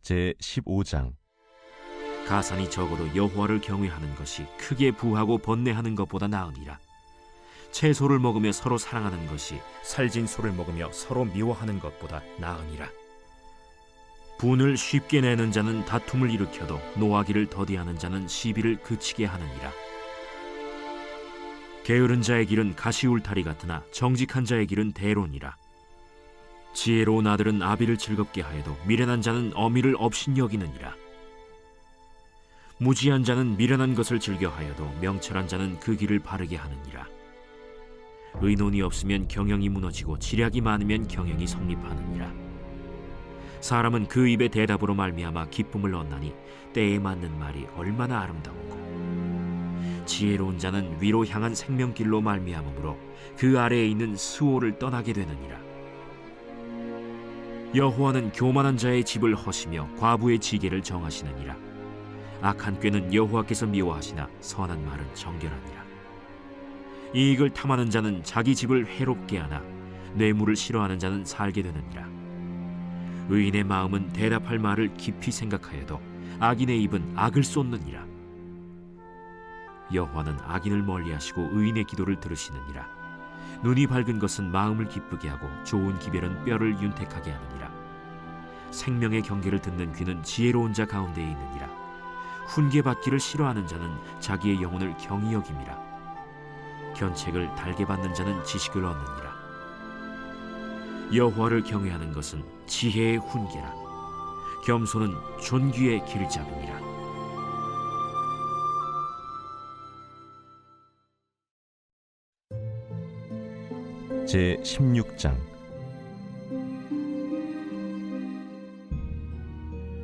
제15장. 가산이 적어도 여호와를 경외하는 것이 크게 부하고 번뇌하는 것보다 나으니라. 채소를 먹으며 서로 사랑하는 것이 살진 소를 먹으며 서로 미워하는 것보다 나으니라. 분을 쉽게 내는 자는 다툼을 일으켜도 노하기를 더디하는 자는 시비를 그치게 하느니라. 게으른 자의 길은 가시울타리 같으나 정직한 자의 길은 대론이라. 지혜로운 아들은 아비를 즐겁게 하여도 미련한 자는 어미를 업신여기느니라. 무지한 자는 미련한 것을 즐겨하여도 명철한 자는 그 길을 바르게 하느니라. 의논이 없으면 경영이 무너지고 지략이 많으면 경영이 성립하느니라. 사람은 그 입의 대답으로 말미암아 기쁨을 얻나니 때에 맞는 말이 얼마나 아름다운고. 지혜로운 자는 위로 향한 생명길로 말미암으므로 그 아래에 있는 수호를 떠나게 되느니라. 여호와는 교만한 자의 집을 허시며 과부의 지계를 정하시느니라. 악한 꾀는 여호와께서 미워하시나 선한 말은 정결하니라. 이익을 탐하는 자는 자기 집을 해롭게 하나 뇌물을 싫어하는 자는 살게 되느니라. 의인의 마음은 대답할 말을 깊이 생각하여도 악인의 입은 악을 쏟느니라. 여호와는 악인을 멀리하시고 의인의 기도를 들으시느니라. 눈이 밝은 것은 마음을 기쁘게 하고 좋은 기별은 뼈를 윤택하게 하느니라. 생명의 경계를 듣는 귀는 지혜로운 자 가운데에 있느니라. 훈계받기를 싫어하는 자는 자기의 영혼을 경히 여김이라. 견책을 달게 받는 자는 지식을 얻느니라. 여호와를 경외하는 것은 지혜의 훈계라. 겸손은 존귀의 길잡이니라. 제16장.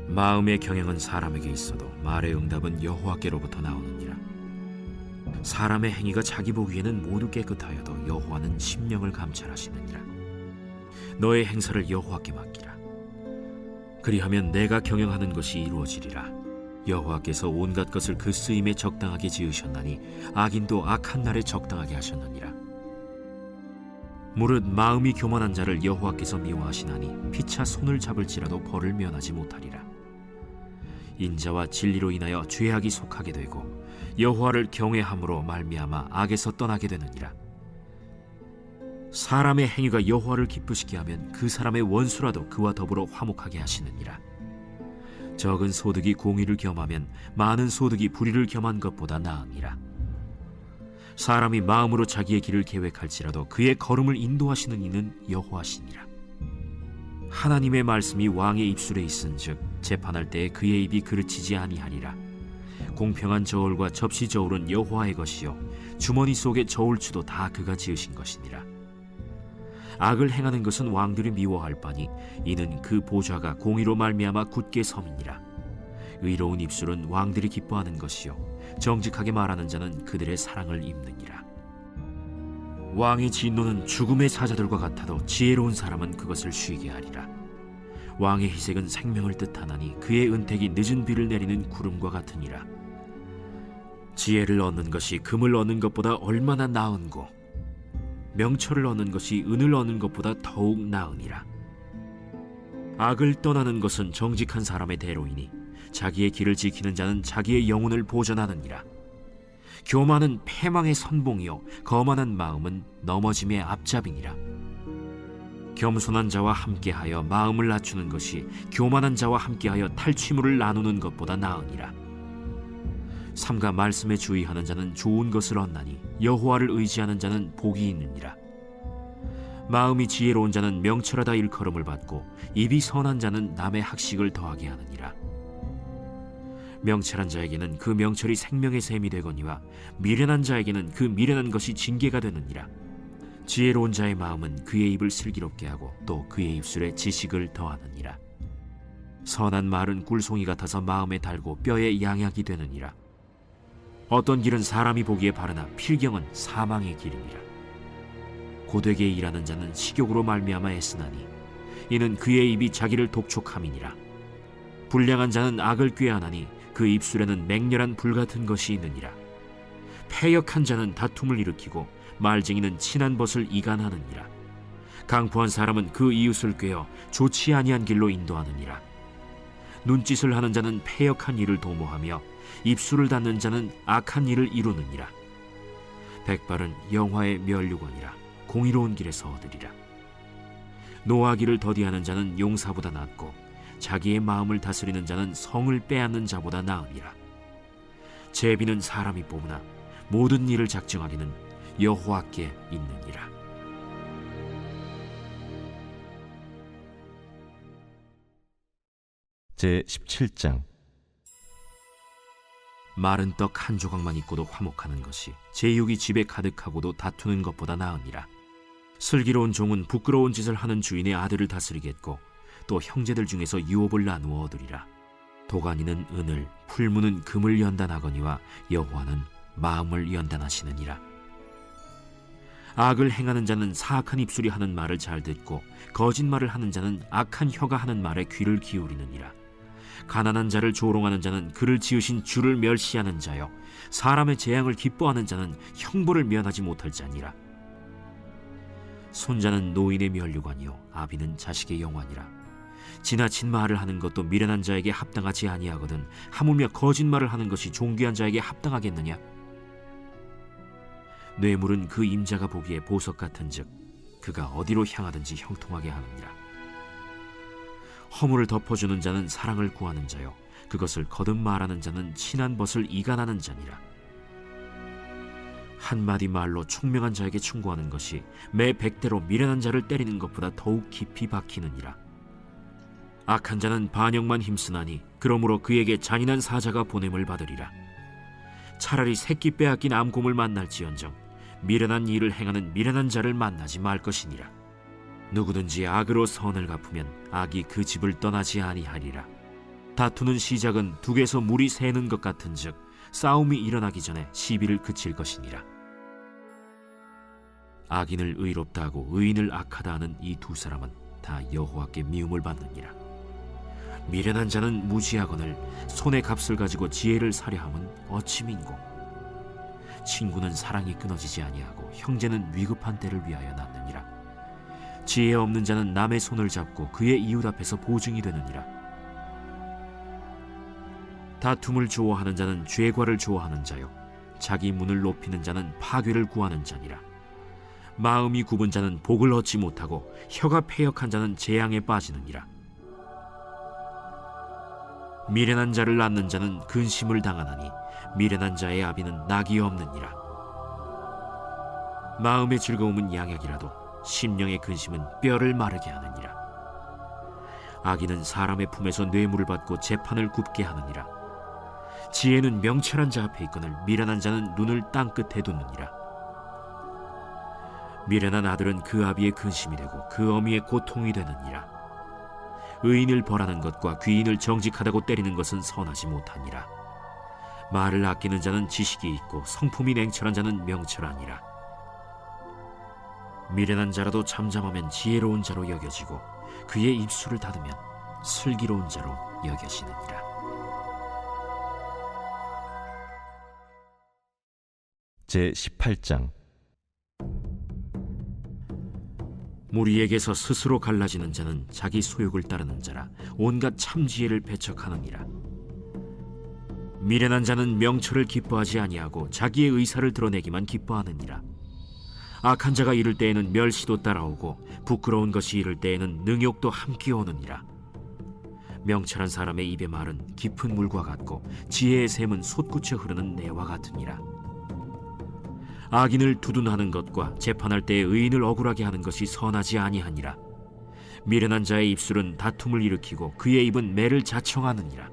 마음의 경영은 사람에게 있어도 말의 응답은 여호와께로부터 나오느니라. 사람의 행위가 자기 보기에는 모두 깨끗하여도 여호와는 심령을 감찰하시느니라. 너의 행사를 여호와께 맡기라. 그리하면 내가 경영하는 것이 이루어지리라. 여호와께서 온갖 것을 그 쓰임에 적당하게 지으셨나니 악인도 악한 날에 적당하게 하셨느니라. 무릇 마음이 교만한 자를 여호와께서 미워하시나니 피차 손을 잡을지라도 벌을 면하지 못하리라. 인자와 진리로 인하여 죄악이 속하게 되고 여호와를 경외함으로 말미암아 악에서 떠나게 되느니라. 사람의 행위가 여호와를 기쁘시게 하면 그 사람의 원수라도 그와 더불어 화목하게 하시느니라. 적은 소득이 공의를 겸하면 많은 소득이 불의를 겸한 것보다 나으니라. 사람이 마음으로 자기의 길을 계획할지라도 그의 걸음을 인도하시는 이는 여호와시니라. 하나님의 말씀이 왕의 입술에 있은즉 재판할 때에 그의 입이 그르치지 아니하리라. 공평한 저울과 접시 저울은 여호와의 것이요 주머니 속의 저울추도 다 그가 지으신 것이니라. 악을 행하는 것은 왕들이 미워할 바니 이는 그 보좌가 공의로 말미암아 굳게 섬이니라. 의로운 입술은 왕들이 기뻐하는 것이요 정직하게 말하는 자는 그들의 사랑을 입느니라. 왕의 진노는 죽음의 사자들과 같아도 지혜로운 사람은 그것을 쉬게 하리라. 왕의 희색은 생명을 뜻하나니 그의 은택이 늦은 비를 내리는 구름과 같으니라. 지혜를 얻는 것이 금을 얻는 것보다 얼마나 나은고 명철을 얻는 것이 은을 얻는 것보다 더욱 나으니라. 악을 떠나는 것은 정직한 사람의 대로이니 자기의 길을 지키는 자는 자기의 영혼을 보전하느니라. 교만은 패망의 선봉이요 거만한 마음은 넘어짐의 앞잡이니라. 겸손한 자와 함께하여 마음을 낮추는 것이 교만한 자와 함께하여 탈취물을 나누는 것보다 나으니라. 삼가 말씀에 주의하는 자는 좋은 것을 얻나니 여호와를 의지하는 자는 복이 있느니라. 마음이 지혜로운 자는 명철하다 일컬음을 받고 입이 선한 자는 남의 학식을 더하게 하느니라. 명철한 자에게는 그 명철이 생명의 샘이 되거니와 미련한 자에게는 그 미련한 것이 징계가 되느니라. 지혜로운 자의 마음은 그의 입을 슬기롭게 하고 또 그의 입술에 지식을 더하느니라. 선한 말은 꿀송이 같아서 마음에 달고 뼈에 양약이 되느니라. 어떤 길은 사람이 보기에 바르나 필경은 사망의 길이니라. 고되게 일하는 자는 식욕으로 말미암아 애쓰나니 이는 그의 입이 자기를 독촉함이니라. 불량한 자는 악을 꾀하나니 그 입술에는 맹렬한 불같은 것이 있느니라. 패역한 자는 다툼을 일으키고 말쟁이는 친한 벗을 이간하느니라. 강포한 사람은 그 이웃을 꾀어 좋지 아니한 길로 인도하느니라. 눈짓을 하는 자는 패역한 일을 도모하며 입술을 닫는 자는 악한 일을 이루느니라. 백발은 영화의 면류관이라 공의로운 길에서 얻으리라. 노하기를 더디하는 자는 용사보다 낫고 자기의 마음을 다스리는 자는 성을 빼앗는 자보다 나으니라. 제비는 사람이 뽑으나 모든 일을 작정하기는 여호와께 있느니라. 제17장. 마른 떡 한 조각만 있고도 화목하는 것이 제육이 집에 가득하고도 다투는 것보다 나으니라. 슬기로운 종은 부끄러운 짓을 하는 주인의 아들을 다스리겠고 또 형제들 중에서 유업을 나누어 얻으리라. 도가니는 은을, 풀무는 금을 연단하거니와 여호와는 마음을 연단하시느니라. 악을 행하는 자는 사악한 입술이 하는 말을 잘 듣고 거짓말을 하는 자는 악한 혀가 하는 말에 귀를 기울이느니라. 가난한 자를 조롱하는 자는 그를 지으신 주를 멸시하는 자요, 사람의 재앙을 기뻐하는 자는 형벌을 면하지 못할 자니라. 손자는 노인의 면류관이요 아비는 자식의 영화니라. 지나친 말을 하는 것도 미련한 자에게 합당하지 아니하거든 하물며 거짓말을 하는 것이 존귀한 자에게 합당하겠느냐? 뇌물은 그 임자가 보기에 보석 같은즉 그가 어디로 향하든지 형통하게 하느니라. 허물을 덮어주는 자는 사랑을 구하는 자요 그것을 거듭 말하는 자는 친한 벗을 이간하는 자니라. 한마디 말로 총명한 자에게 충고하는 것이 매 100대로 미련한 자를 때리는 것보다 더욱 깊이 박히느니라. 악한 자는 반역만 힘쓰나니 그러므로 그에게 잔인한 사자가 보냄을 받으리라. 차라리 새끼 빼앗긴 암곰을 만날지언정 미련한 일을 행하는 미련한 자를 만나지 말 것이니라. 누구든지 악으로 선을 갚으면 악이 그 집을 떠나지 아니하리라. 다투는 시작은 둑에서 물이 새는 것 같은즉 싸움이 일어나기 전에 시비를 그칠 것이니라. 악인을 의롭다 하고 의인을 악하다 하는 이 두 사람은 다 여호와께 미움을 받느니라. 미련한 자는 무지하거늘 손의 값을 가지고 지혜를 사려함은 어찌 민고. 친구는 사랑이 끊어지지 아니하고 형제는 위급한 때를 위하여 낳느니라. 지혜 없는 자는 남의 손을 잡고 그의 이웃 앞에서 보증이 되느니라. 다툼을 좋아하는 자는 죄과를 좋아하는 자요 자기 문을 높이는 자는 파괴를 구하는 자니라. 마음이 굽은 자는 복을 얻지 못하고 혀가 패역한 자는 재앙에 빠지느니라. 미련한 자를 낳는 자는 근심을 당하나니 미련한 자의 아비는 낙이 없느니라. 마음의 즐거움은 양약이라도 심령의 근심은 뼈를 마르게 하느니라. 악인은 사람의 품에서 뇌물을 받고 재판을 굽게 하느니라. 지혜는 명철한 자 앞에 있거늘 미련한 자는 눈을 땅 끝에 두느니라. 미련한 아들은 그 아비의 근심이 되고 그 어미의 고통이 되느니라. 의인을 벌하는 것과 귀인을 정직하다고 때리는 것은 선하지 못하니라. 말을 아끼는 자는 지식이 있고 성품이 냉철한 자는 명철하니라. 미련한 자라도 잠잠하면 지혜로운 자로 여겨지고 그의 입술을 닫으면 슬기로운 자로 여겨지느니라. 제18장. 무리에게서 스스로 갈라지는 자는 자기 소욕을 따르는 자라 온갖 참지혜를 배척하느니라. 미련한 자는 명철을 기뻐하지 아니하고 자기의 의사를 드러내기만 기뻐하느니라. 악한 자가 이를 때에는 멸시도 따라오고 부끄러운 것이 이를 때에는 능욕도 함께 오느니라. 명철한 사람의 입의 말은 깊은 물과 같고 지혜의 샘은 솟구쳐 흐르는 내와 같으니라. 악인을 두둔하는 것과 재판할 때에 의인을 억울하게 하는 것이 선하지 아니하니라. 미련한 자의 입술은 다툼을 일으키고 그의 입은 매를 자청하느니라.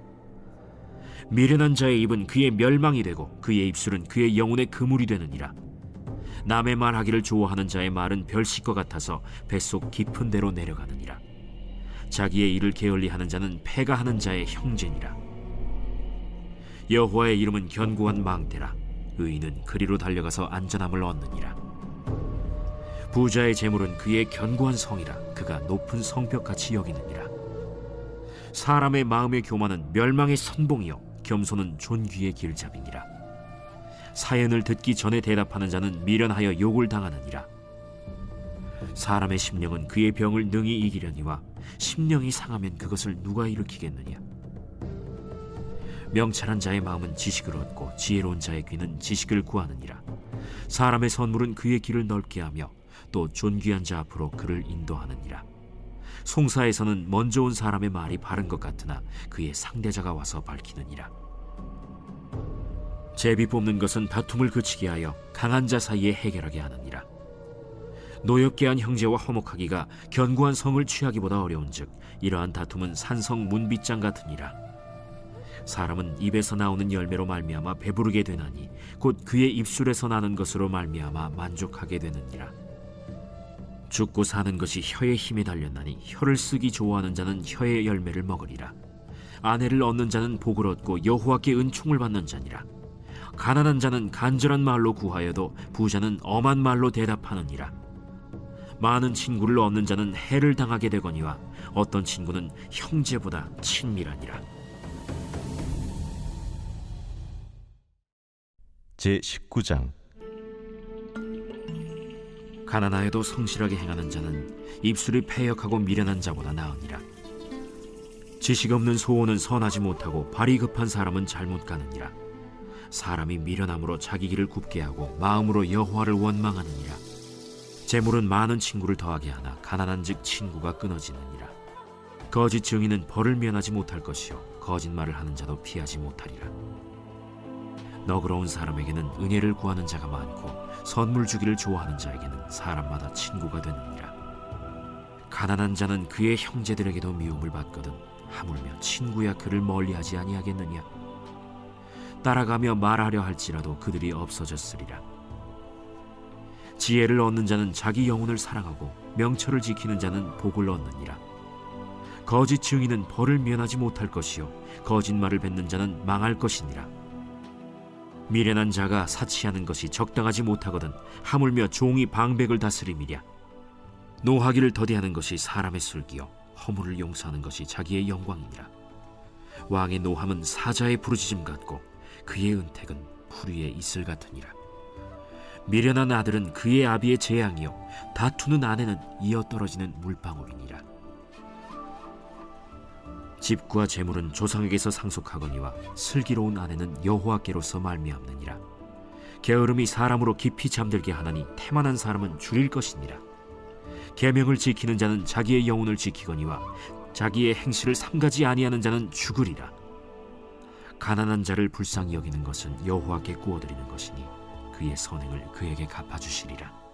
미련한 자의 입은 그의 멸망이 되고 그의 입술은 그의 영혼의 그물이 되느니라. 남의 말하기를 좋아하는 자의 말은 별식과 같아서 뱃속 깊은 데로 내려가느니라. 자기의 일을 게을리하는 자는 패가 하는 자의 형제니라. 여호와의 이름은 견고한 망대라. 의인은 그리로 달려가서 안전함을 얻느니라. 부자의 재물은 그의 견고한 성이라. 그가 높은 성벽같이 여기느니라. 사람의 마음의 교만은 멸망의 선봉이요 겸손은 존귀의 길잡이니라. 사연을 듣기 전에 대답하는 자는 미련하여 욕을 당하느니라. 사람의 심령은 그의 병을 능히 이기려니와 심령이 상하면 그것을 누가 일으키겠느냐. 명철한 자의 마음은 지식을 얻고 지혜로운 자의 귀는 지식을 구하느니라. 사람의 선물은 그의 길을 넓게 하며 또 존귀한 자 앞으로 그를 인도하느니라. 송사에서는 먼저 온 사람의 말이 바른 것 같으나 그의 상대자가 와서 밝히느니라. 제비 뽑는 것은 다툼을 그치게 하여 강한 자 사이에 해결하게 하느니라. 노엽게 한 형제와 화목하기가 견고한 성을 취하기보다 어려운즉 이러한 다툼은 산성 문빗장 같으니라. 사람은 입에서 나오는 열매로 말미암아 배부르게 되나니 곧 그의 입술에서 나는 것으로 말미암아 만족하게 되느니라. 죽고 사는 것이 혀의 힘에 달렸나니 혀를 쓰기 좋아하는 자는 혀의 열매를 먹으리라. 아내를 얻는 자는 복을 얻고 여호와께 은총을 받는 자니라. 가난한 자는 간절한 말로 구하여도 부자는 엄한 말로 대답하느니라. 많은 친구를 얻는 자는 해를 당하게 되거니와 어떤 친구는 형제보다 친밀하니라. 제19장 가난하여도 성실하게 행하는 자는 입술이 패역하고 미련한 자보다 나으니라. 지식 없는 소원은 선하지 못하고 발이 급한 사람은 잘못 가느니라. 사람이 미련함으로 자기 길을 굽게 하고 마음으로 여호와를 원망하느니라. 재물은 많은 친구를 더하게 하나 가난한즉 친구가 끊어지느니라. 거짓 증인은 벌을 면하지 못할 것이요 거짓말을 하는 자도 피하지 못하리라. 너그러운 사람에게는 은혜를 구하는 자가 많고 선물 주기를 좋아하는 자에게는 사람마다 친구가 되느니라. 가난한 자는 그의 형제들에게도 미움을 받거든 하물며 친구야 그를 멀리하지 아니하겠느냐. 따라가며 말하려 할지라도 그들이 없어졌으리라. 지혜를 얻는 자는 자기 영혼을 사랑하고 명철을 지키는 자는 복을 얻느니라. 거짓 증인은 벌을 면하지 못할 것이요 거짓말을 뱉는 자는 망할 것이니라. 미련한 자가 사치하는 것이 적당하지 못하거든 하물며 종이 방백을 다스림이랴. 노하기를 더디하는 것이 사람의 슬기요 허물을 용서하는 것이 자기의 영광이니라. 왕의 노함은 사자의 부르짖음 같고 그의 은택은 풀 위에 이슬 같으니라. 미련한 아들은 그의 아비의 재앙이요 다투는 아내는 이어 떨어지는 물방울이니라. 집과 재물은 조상에게서 상속하거니와 슬기로운 아내는 여호와께로서 말미암느니라. 게으름이 사람으로 깊이 잠들게 하나니 태만한 사람은 줄일 것이니라. 계명을 지키는 자는 자기의 영혼을 지키거니와 자기의 행실을 삼가지 아니하는 자는 죽으리라. 가난한 자를 불쌍히 여기는 것은 여호와께 구워드리는 것이니 그의 선행을 그에게 갚아주시리라.